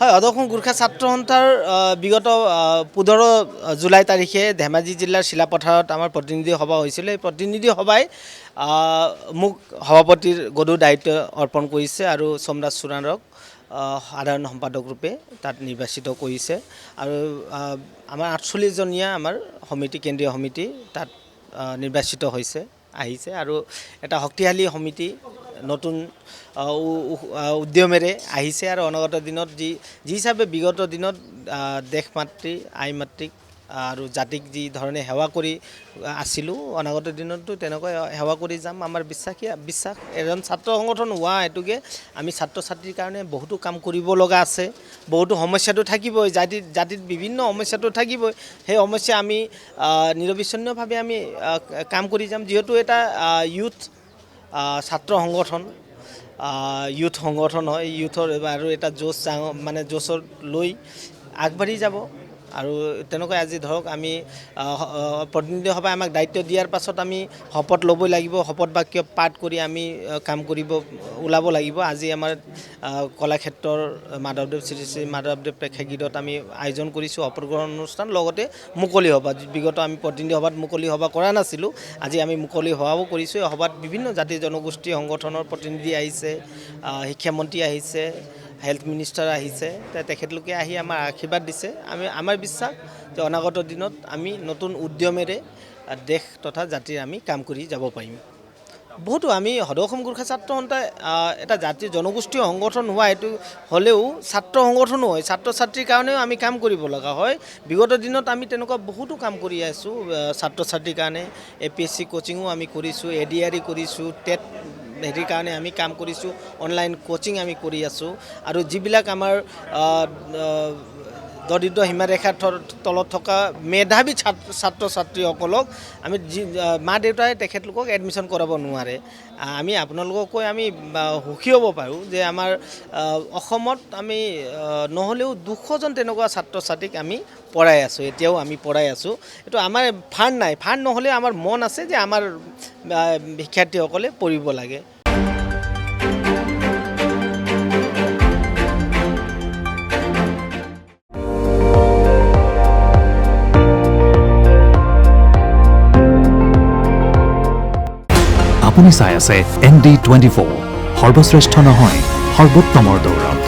হয়, অদখম গোৰ্খা ছাত্ৰ সন্থাৰ বিগত 15 জুলাই তাৰিখে ধেমাজি জিলাৰ চিলাপথাৰত আমাৰ প্ৰতিনিধি সভা হৈছিল। এই প্ৰতিনিধি সভাই মোক সভাপতিৰ গদুৰ দায়িত্ব অৰ্পণ কৰিছে আৰু সোমৰাজ চুৰাণক সাধাৰণ সম্পাদক ৰূপে তাত নিৰ্বাচিত কৰিছে আৰু আমাৰ 48জনীয়া আমাৰ সমিতি, কেন্দ্ৰীয় সমিতি তাত নিৰ্বাচিত হৈছে আহিছে আৰু এটা শক্তিশালী সমিতি নতুন উদ্যমেৰে আহিছে আৰু অনাগত দিনত যি হিচাপে বিগত দিনত দেশ মাতৃ আই মাতৃক আৰু জাতিক যি ধৰণে সেৱা কৰি আছিলোঁ, অনাগত দিনতো তেনেকৈ সেৱা কৰি যাম। আমাৰ বিশ্বাস এজন ছাত্ৰ সংগঠন হোৱা হেতুকে আমি ছাত্ৰ ছাত্ৰীৰ কাৰণে বহুতো কাম কৰিব লগা আছে। বহুতো সমস্যাটো থাকিবই, জাতিত বিভিন্ন সমস্যাটো থাকিবই। সেই সমস্যা আমি নিৰবিচ্ছিন্নভাৱে আমি কাম কৰি যাম, যিহেতু এটা ইউথ ছাত্ৰ সংগঠন, ইউথ সংগঠন হয়। ইউথৰ আৰু এটা জোচৰ লৈ আগবাঢ়ি যাব আৰু তেনেকৈ আজি ধৰক আমি প্ৰতিনিধি সভাই আমাক দায়িত্ব দিয়াৰ পাছত আমি শপত ল'বই লাগিব। শপত বাক্য পাঠ কৰি আমি কাম কৰিব ওলাব লাগিব। আজি আমাৰ কলাক্ষেত্ৰৰ শ্ৰী শ্ৰী মাধৱদেৱ প্ৰেক্ষাগৃহত আমি আয়োজন কৰিছোঁ শপত গ্ৰহণ অনুষ্ঠান, লগতে মুকলি সভা। বিগত আমি প্ৰতিনিধি সভাত মুকলি সভা কৰা নাছিলোঁ, আজি আমি মুকলি সভাও কৰিছোঁ। এই সভাত বিভিন্ন জাতি জনগোষ্ঠী সংগঠনৰ প্ৰতিনিধি আহিছে, শিক্ষামন্ত্ৰী আহিছে, হেল্থ মিনিষ্টাৰ আহিছে। তেখেতলোকে আহি আমাৰ আশীৰ্বাদ দিছে। আমাৰ বিশ্বাস যে অনাগত দিনত আমি নতুন উদ্যমেৰে দেশ তথা জাতিৰ আমি কাম কৰি যাব পাৰিম। বহুতো আমি সদৌ-অসম গোৰ্খা ছাত্ৰ সন্থাই এটা জাতি জনগোষ্ঠীয় সংগঠন হোৱা হেতু হ'লেও ছাত্ৰ সংগঠনো হয়। ছাত্ৰ ছাত্ৰীৰ কাৰণেও আমি কাম কৰিব লগা হয়। বিগত দিনত আমি তেনেকুৱা বহুতো কাম কৰি আছোঁ ছাত্ৰ ছাত্ৰীৰ কাৰণে। APSC কোচিঙো আমি কৰিছোঁ, ADRE কৰিছোঁ, টেট হেৰিৰ কাৰণে আমি কাম কৰিছোঁ, অনলাইন কোচিং আমি কৰি আছোঁ আৰু যিবিলাক আমাৰ দৰিদ্ৰ সীমাৰেখাৰ তলত থকা মেধাৱী ছাত্ৰ ছাত্ৰীসকলক আমি মা দেউতাই তেখেতলোকক এডমিশ্যন কৰাব নোৱাৰে। আমি আপোনালোকক কৈ আমি সুখী হ'ব পাৰোঁ যে আমাৰ অসমত আমি নহ'লেও 200জন তেনেকুৱা ছাত্ৰ ছাত্ৰীক আমি পঢ়াই আছোঁ, এতিয়াও আমি পঢ়াই আছোঁ। এইটো আমাৰ ফাণ্ড নাই, ফাণ্ড নহ'লেও আমাৰ মন আছে যে আমাৰ শিক্ষাৰ্থীসকলে পঢ়িব লাগে। আপুনি চাই আছে ND24, সৰ্বশ্ৰেষ্ঠ নহয় সৰ্বোত্তমৰ দৌৰত।